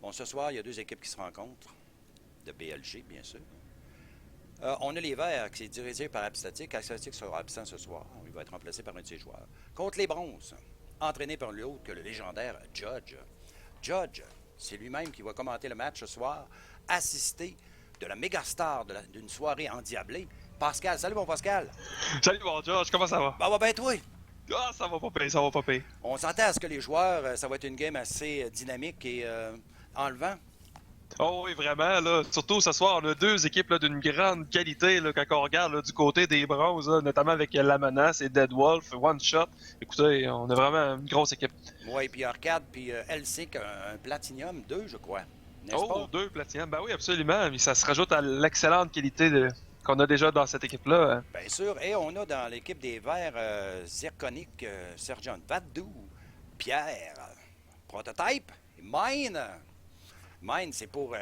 Bon, ce soir, il y a deux équipes qui se rencontrent, de BLG, bien sûr. On a les Verts qui est dirigé par Abstatic. Abstatic sera absent ce soir. Il va être remplacé par un de ses joueurs. Contre les Bronzes, entraîné par l'autre que le légendaire Judge. Judge, c'est lui-même qui va commenter le match ce soir, assisté de la méga star d'une soirée endiablée, Pascal. Salut, mon Pascal. Salut, mon George, comment ça va? Ben, va bien, toi. Ah, ça va pas pire, ça va pas pire. On s'entend à ce que les joueurs, ça va être une game assez dynamique et enlevant. Oh oui, vraiment, là. Surtout ce soir, on a deux équipes là, d'une grande qualité là, quand on regarde là, du côté des Bronzes, là, notamment avec La Menace et Dead Wolf, One Shot. Écoutez, on a vraiment une grosse équipe. Oui, puis Arcade, puis LC, un Platinum 2, je crois. N'est-ce pas? Deux Platinum. Ben oui, absolument. Mais ça se rajoute à l'excellente qualité qu'on a déjà dans cette équipe-là. Bien sûr. Et on a dans l'équipe des Verts Zirconic, Sergeant Vadou, Pierre, Prototype, et Mine. Mine, c'est pour...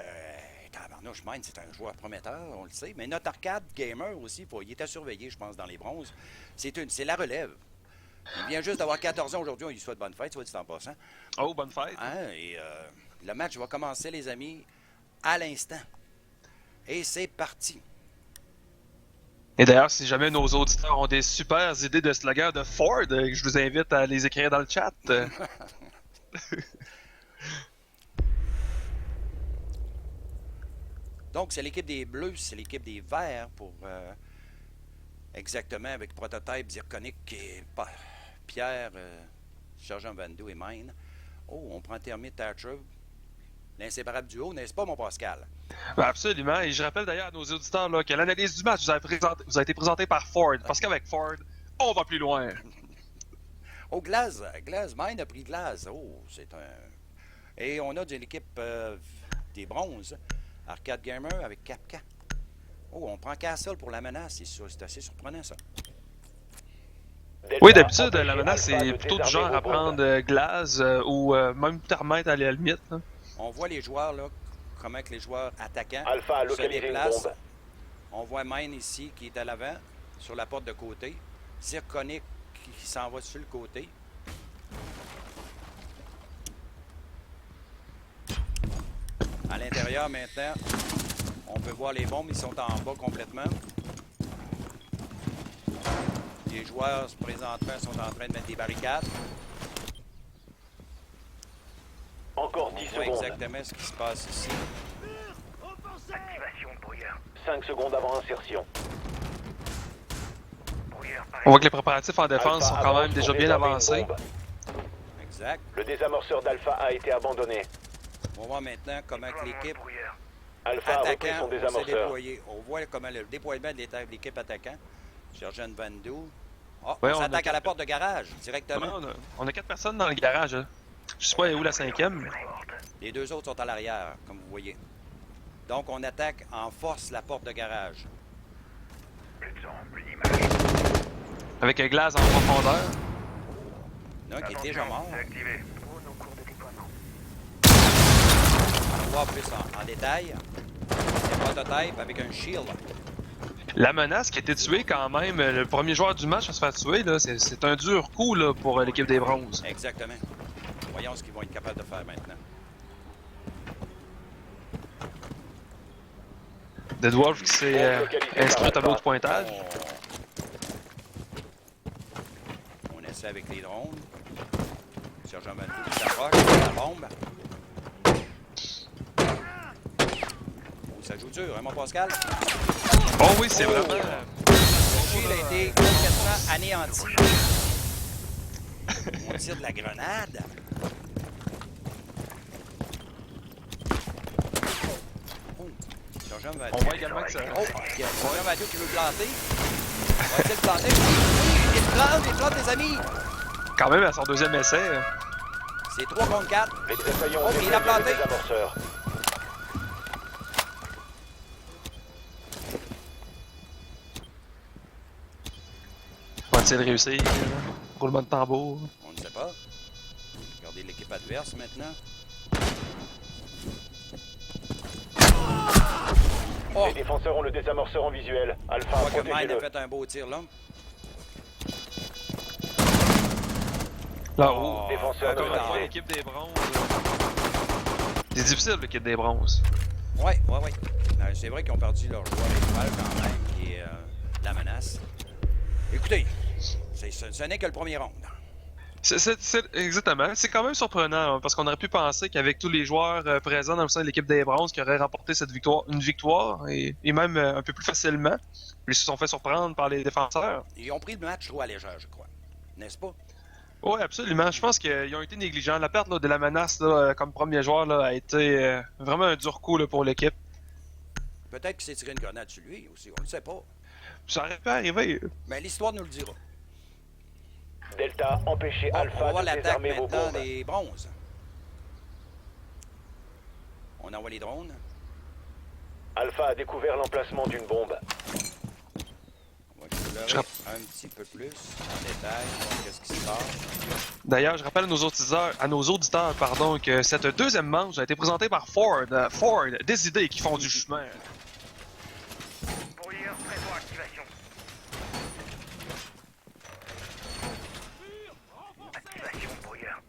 tabarnouche, Mine, c'est un joueur prometteur, on le sait. Mais notre Arcade Gamer aussi, il est à surveiller, je pense, dans les Bronzes. C'est la relève. Il vient juste d'avoir 14 ans aujourd'hui, on lui souhaite bonne fête, soit dit en passant. Oh, bonne fête. Hein? Et le match va commencer, les amis, à l'instant. Et c'est parti. Et d'ailleurs, si jamais nos auditeurs ont des super idées de slogans de Ford, je vous invite à les écrire dans le chat. Donc, c'est l'équipe des Bleus, c'est l'équipe des Verts pour exactement avec Prototype, Zirconic et Pierre, Sergent Vandou et Mine. Oh, on prend Thermite Thatcher, l'inséparable duo, n'est-ce pas, mon Pascal? Ben absolument. Et je rappelle d'ailleurs à nos auditeurs là, que l'analyse du match vous a été présentée par Ford. Parce qu'avec Ford, on va plus loin. Oh, Glaze, Mine a pris Glaze. Oh, c'est un... Et on a de l'équipe des Bronzes. Arcade Gamer avec Capca. Oh, on prend Castle pour La Menace. C'est assez surprenant, ça. Oui, d'habitude, La Menace, c'est plutôt du genre à prendre Glaze ou même Thermite à la limite. Hein. On voit les joueurs, là, comment que les joueurs attaquants Alpha a se localisé une déplacent. bombe. On voit Mine ici qui est à l'avant, sur la porte de côté. Zirconic qui s'en va sur le côté. À l'intérieur, maintenant, on peut voir les bombes. Ils sont en bas complètement. Les joueurs, présentement, sont en train de mettre des barricades. Encore On 10 voit secondes. exactement ce qui se passe ici. 5 secondes avant insertion. On voit que les préparatifs en défense Alpha sont quand avance même déjà pour bien désarmer une avancés. bombe. Exact. Le désamorceur d'Alpha a été abandonné. On va voir maintenant comment que l'équipe Alpha a repris attaquant son s'est désamorceur. déployée. On voit comment le déploiement de l'équipe attaquant. Sergeant Vandou. Oh, Ouais, on on a s'attaque à la quatre- porte de garage directement. Ouais, on a 4 personnes dans le garage. Hein. Je sais pas où la cinquième. Les deux autres sont à l'arrière, comme vous voyez. Donc, on attaque en force la porte de garage. Avec un glace en profondeur. Il y en a un qui est déjà mort. On va voir plus en détail. C'est un prototype avec un shield. La menace qui a été tuée quand même, le premier joueur du match à se faire tuer, là, c'est un dur coup là, pour l'équipe des Bronzes. Exactement. Voyons ce qu'ils vont être capables de faire maintenant. Dead Wolf qui s'est inscrit au tableau de pointage. On essaie avec les drones. Sergent Vandou qui s'approche. La bombe. Oh, ça joue dur, hein, mon Pascal? Oh oui, c'est vraiment... Le shield a été complètement anéanti. On tire de la grenade. Oh, Sergent Vandou. On voit également que ça... Oh, il y a Sergent Vandou qui veut planter. Va-t-il le planter? Oui, il plante, les amis. Quand même à son deuxième essai. C'est 3 contre 4. Les assaillants Oh, ont il a déployé planté. le désamorceur. Va-t-il réussir? Roulement de tambour. On ne sait pas. Regardez l'équipe adverse maintenant. Oh! Les défenseurs ont le désamorceur en visuel. Alpha Je a vois que Mine a protégé-le. fait un beau tir là. Là, Oh, oh, défenseur encore une fois, neutralisé. l'équipe des Bronzes C'est difficile l'équipe des bronzes. Ouais. C'est vrai qu'ils ont perdu leur joueur étoile quand même, qui est la menace. Écoutez, ce n'est que le premier round. Exactement. C'est quand même surprenant, hein, parce qu'on aurait pu penser qu'avec tous les joueurs présents dans le sein de l'équipe des bronzes qui auraient remporté une victoire, et même un peu plus facilement. Ils se sont fait surprendre par les défenseurs. Ils ont pris le match trop à légère, je crois. N'est-ce pas? Oui, absolument. Je pense qu'ils ont été négligents. La perte là, de la menace là, comme premier joueur là, a été vraiment un dur coup là, pour l'équipe. Peut-être qu'il s'est tiré une grenade sur lui aussi, on ne le sait pas. Ça aurait pu arriver. Mais l'histoire nous le dira. Delta, empêchez Bon, on Alpha voit de l'attaque désarmer vos maintenant bombes. des bronzes. On envoie les drones. Alpha a découvert l'emplacement d'une bombe. On va explorer un petit peu plus en détail, voir qu'est-ce qui se passe. D'ailleurs, je rappelle à nos auditeurs que cette deuxième manche a été présentée par Ford. Ford, des idées qui font du chemin. Brouilleur, prévoir activation. Activation, brouilleur.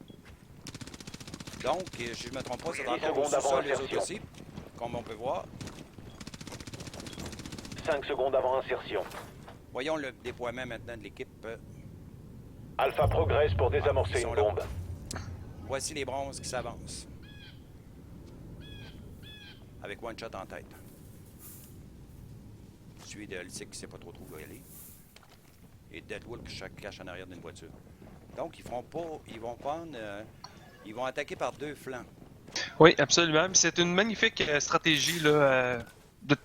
Donc, si je ne me trompe pas, c'est 10 encore au secondes avant sous-sol les autres insertion. aussi, comme on peut voir. 5 secondes avant insertion. Voyons le déploiement maintenant de l'équipe. Alpha progresse pour Ils désamorcer sont une là. bombe. Voici les bronzes qui s'avancent. Avec one shot en tête. Suivi de Elsic qui ne sait pas trop où aller. Et Deadwood qui se cache en arrière d'une voiture. Donc, ils vont prendre... ils vont attaquer par deux flancs. Oui, absolument. C'est une magnifique stratégie. Là,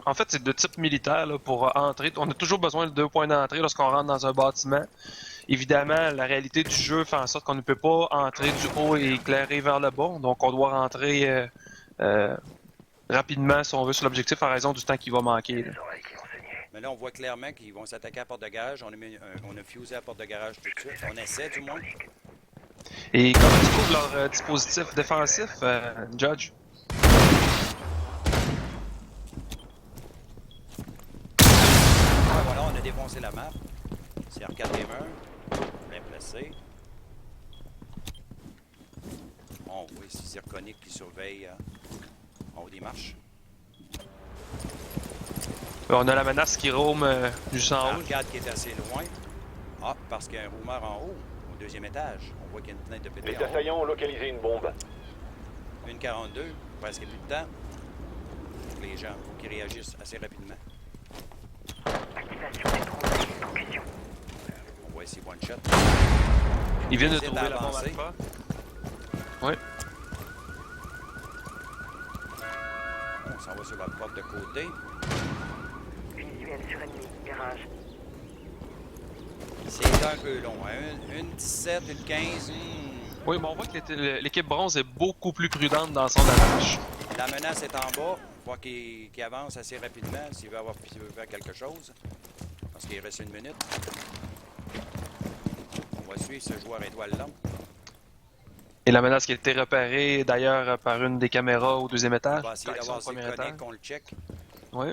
en fait, c'est de type militaire là, pour entrer. On a toujours besoin de 2 points d'entrée lorsqu'on rentre dans un bâtiment. Évidemment, la réalité du jeu fait en sorte qu'on ne peut pas entrer du haut et éclairer vers le bas. Donc, on doit rentrer rapidement, si on veut, sur l'objectif en raison du temps qui va manquer. Là. Les oreilles qui ont saigné. Mais là, on voit clairement qu'ils vont s'attaquer à la porte de garage. On a fusé à la porte de garage tout de suite. On essaie, du moins. Et comment tu trouves leur dispositif défensif, Judge? Ah, voilà, on a défoncé la map. C'est Arcade Gamer. Bien placé. On voit ici Zirconic qui surveille en haut des marches. On a la menace qui roam juste en haut. Arcade qui est assez loin. Ah, parce qu'il y a un roumeur en haut, au deuxième étage. On voit qu'il y a une fenêtre de pété Les en haut. assaillants ont localisé une bombe. 1,42, presque plus de temps. Les gens, il faut qu'ils réagissent assez rapidement. Activation des drones en question. On voit ici one shot. Ils viennent de Hésite trouver à la bombe avancer. alpha. Oui. On s'en va sur la porte de côté. Visuel sur ennemi. Garage. C'est un peu long, hein? Une 17, une 15. Oui, mais on voit que l'équipe bronze est beaucoup plus prudente dans son approche. La menace est en bas. Il faut qu'il avance assez rapidement s'il veut faire quelque chose. Parce qu'il reste une minute. On va suivre ce joueur étoile-là. Et la menace qui a été repérée d'ailleurs par une des caméras au deuxième On étage. va essayer Action d'avoir au premier Zirconic, étage. qu'on le check. Oui.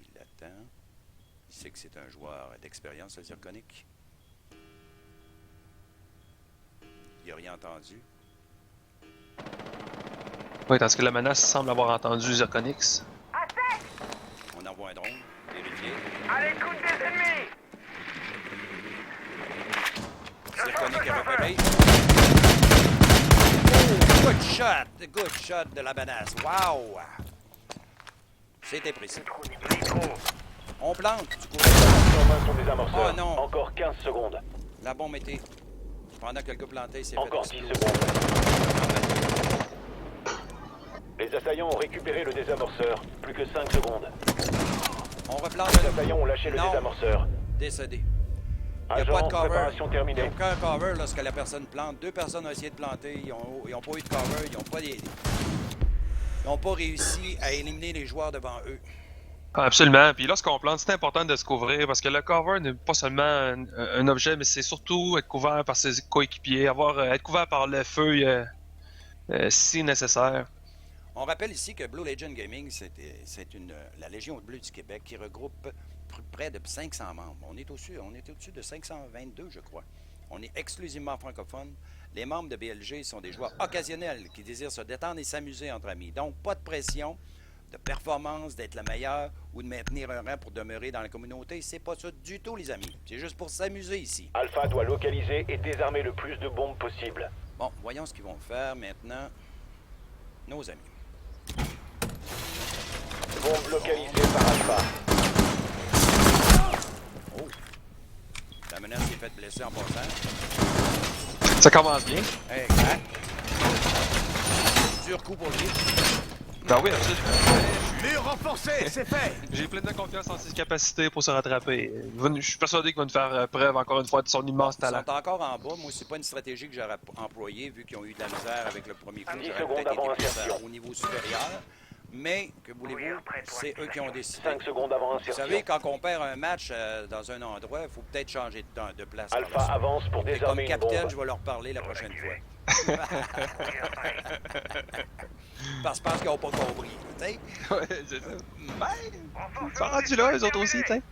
Il attend. Il sait que c'est un joueur d'expérience, le Zirconic. Il n'a rien entendu. Oui, parce que la menace semble avoir entendu Zirconix. On envoie un drone. Vérifier. À l'écoute des ennemis. Zirconic est repéré. Oh, good shot! Good shot de la menace. Wow! C'était précis. Drone est pris trop. On plante du coup. Sur main son désamorceur. Oh non. Encore 15 secondes. La bombe était... Pendant que le gars plantait, il s'est fait Encore 10 exploser. secondes. Les assaillants ont récupéré le désamorceur. Plus que 5 secondes. On replante Les le assaillants ont lâché le Non. désamorceur. décédé. Il n'y a Agent, pas de cover. préparation Il n'y a terminée. aucun cover lorsque la personne plante. Deux personnes ont essayé de planter. Ils n'ont pas eu de cover. Ils n'ont pas réussi à éliminer les joueurs devant eux. Ah, absolument. Puis lorsqu'on plante, c'est important de se couvrir parce que le cover n'est pas seulement un objet, mais c'est surtout être couvert par ses coéquipiers, être couvert par le feu si nécessaire. On rappelle ici que Blue Legend Gaming, c'est la Légion bleue du Québec qui regroupe près de 500 membres. On est au-dessus de 522, je crois. On est exclusivement francophone. Les membres de BLG sont des joueurs occasionnels qui désirent se détendre et s'amuser entre amis. Donc, pas de pression, de performance, d'être le meilleur ou de maintenir un rang pour demeurer dans la communauté. C'est pas ça du tout, les amis. C'est juste pour s'amuser ici. Alpha doit localiser et désarmer le plus de bombes possible. Bon, voyons ce qu'ils vont faire maintenant. Nos amis. Bombe localisée par Alpha. Oh! La menace s'est faite blesser en passant. Ça commence bien. Exact. Dur coup pour lui. Ben oui, absolument. Mur renforcé, c'est fait! J'ai plein de confiance en ses capacités pour se rattraper. Je suis persuadé qu'il va nous faire preuve encore une fois de son immense Ils talent. sont encore en bas. Moi, c'est pas une stratégie que j'aurais employée vu qu'ils ont eu de la misère avec le premier coup. 10 J'aurais secondes peut-être avant été plus insertion. au niveau supérieur. Mais, que voulez-vous, c'est eux qui ont décidé. 5 secondes avant Vous insertion. savez, quand on perd un match dans un endroit, il faut peut-être changer de place. par la Alpha suite. avance pour Et comme désarmer une capitaine, bombe. je vais leur parler la prochaine fois. Parce qu'ils n'ont pas compris. Tu sais? Ouais, c'est ça. Ben, ils sont rendus là, eux autres aussi, t'sais.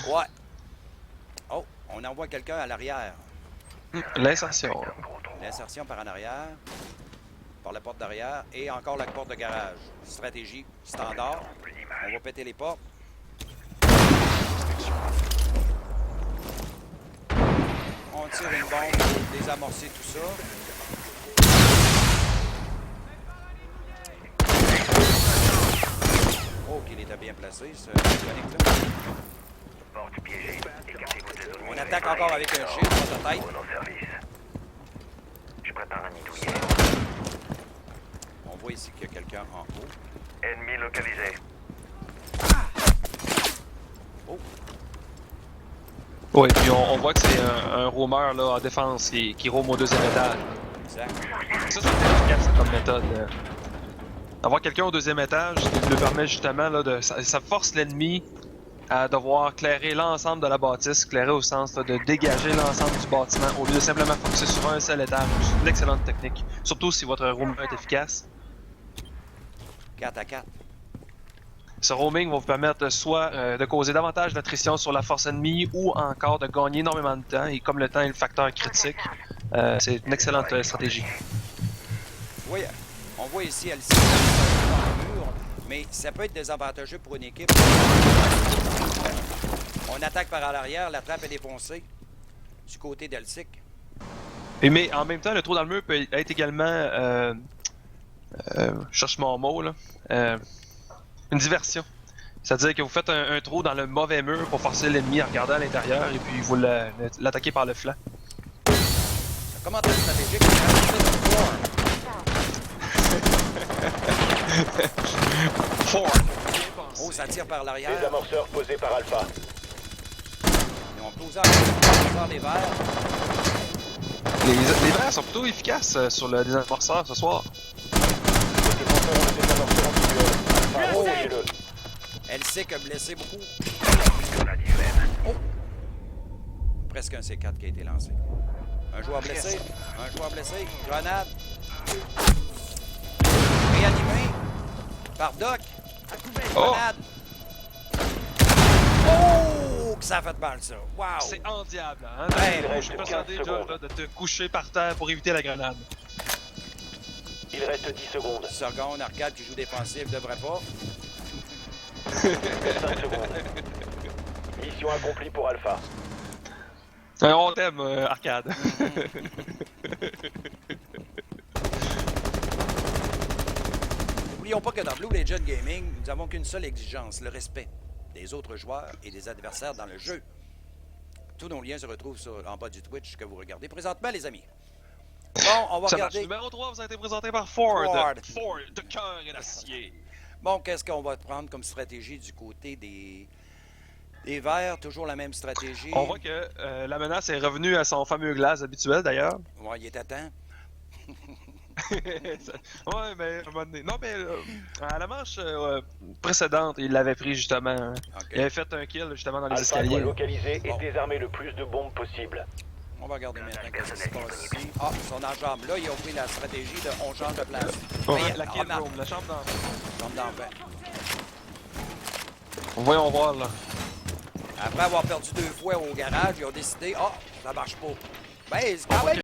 Ouais. Oh, on envoie quelqu'un à l'arrière. L'insertion. L'insertion par en arrière, par la porte d'arrière et encore la porte de garage. Stratégie standard. On va péter les portes. On tire une bombe pour désamorcer tout ça. Oh, qu'il était bien placé, ce mécanique-là. Porte piégée. Écartez-vous de zone. On attaque encore avec un shield sur ta tête. En service. Je prépare un nidouillet. On voit ici qu'il y a quelqu'un en haut. Ennemi localisé. Oh, Oui, puis on voit que c'est un roamer là, en défense qui roam au deuxième étage. exact. Ça, c'est efficace comme méthode. D'avoir quelqu'un au deuxième étage le permet justement là, ça force l'ennemi à devoir clairer l'ensemble de la bâtisse, clairer au sens là, de dégager l'ensemble du bâtiment au lieu de simplement focuser sur un seul étage. C'est une excellente technique. Surtout si votre roamer est efficace. 4 à 4. Ce roaming va vous permettre soit de causer davantage d'attrition sur la force ennemie ou encore de gagner énormément de temps. Et comme le temps est le facteur critique, c'est une excellente stratégie. Oui, on voit ici LC dans le mur, mais ça peut être désavantageux pour une équipe. On attaque par à l'arrière, la trappe est défoncée du côté d'Elsic. Mais en même temps, le trou dans le mur peut être également, je cherche mon mot là, une diversion. C'est-à-dire que vous faites un trou dans le mauvais mur pour forcer l'ennemi à regarder à l'intérieur et puis vous l'attaquez par le flanc. Ça commence à être stratégique. Fort. Oh, ça tire par l'arrière. Désamorceur posé par Alpha. Ils ont closé encore les verres. Les verres sont plutôt efficaces sur le désamorceur ce soir. Le désamorceur en visuel. Alpha, protégez-le. Elsic a blessé beaucoup. Sur la dizaine. Oh! Presque un C4 qui a été lancé. Un joueur blessé. Un joueur blessé. Grenade. Réanimé. Par Doc. Grenade. Oh! Que ça a fait mal, ça. Wow! C'est endiable, hein? Ouais, Je suis persuadé, Josh, là, de te coucher par terre pour éviter la grenade. Il reste 10 secondes. Seconde, Arcade qui joue défensif, devrait pas. 5 secondes. Mission accomplie pour Alpha. On t'aime, Arcade. N'oublions pas que dans Blue Legend Gaming, nous n'avons qu'une seule exigence, le respect des autres joueurs et des adversaires dans le jeu. Tous nos liens se retrouvent en bas du Twitch que vous regardez présentement, les amis. Bon, on va Ça marche. regarder. Numéro 3 vous a été présenté par Ford. Ford. Ford, de cœur et d'acier. Bon, qu'est-ce qu'on va prendre comme stratégie du côté des verts? Toujours la même stratégie. On voit que la menace est revenue à son fameux glace habituel d'ailleurs. Ouais, il est à temps. Ouais, mais à un moment donné. Non, mais à la manche précédente, il l'avait pris justement. Hein. OK. Il avait fait un kill justement dans les Alpha doit escaliers. localiser et Bon. désarmer le plus de bombes possible. On va regarder maintenant qu'est-ce qui se passe ici. Ah, son enjambe. Là, ils ont pris la stratégie de on change de place. Ouais, Mais, la kill remarque, room, la chambre d'enfant. comme dans le vent. Voyons voir là. Après avoir perdu 2 fois au garage, ils ont décidé, ah, ça marche pas. Ben, c'est quand même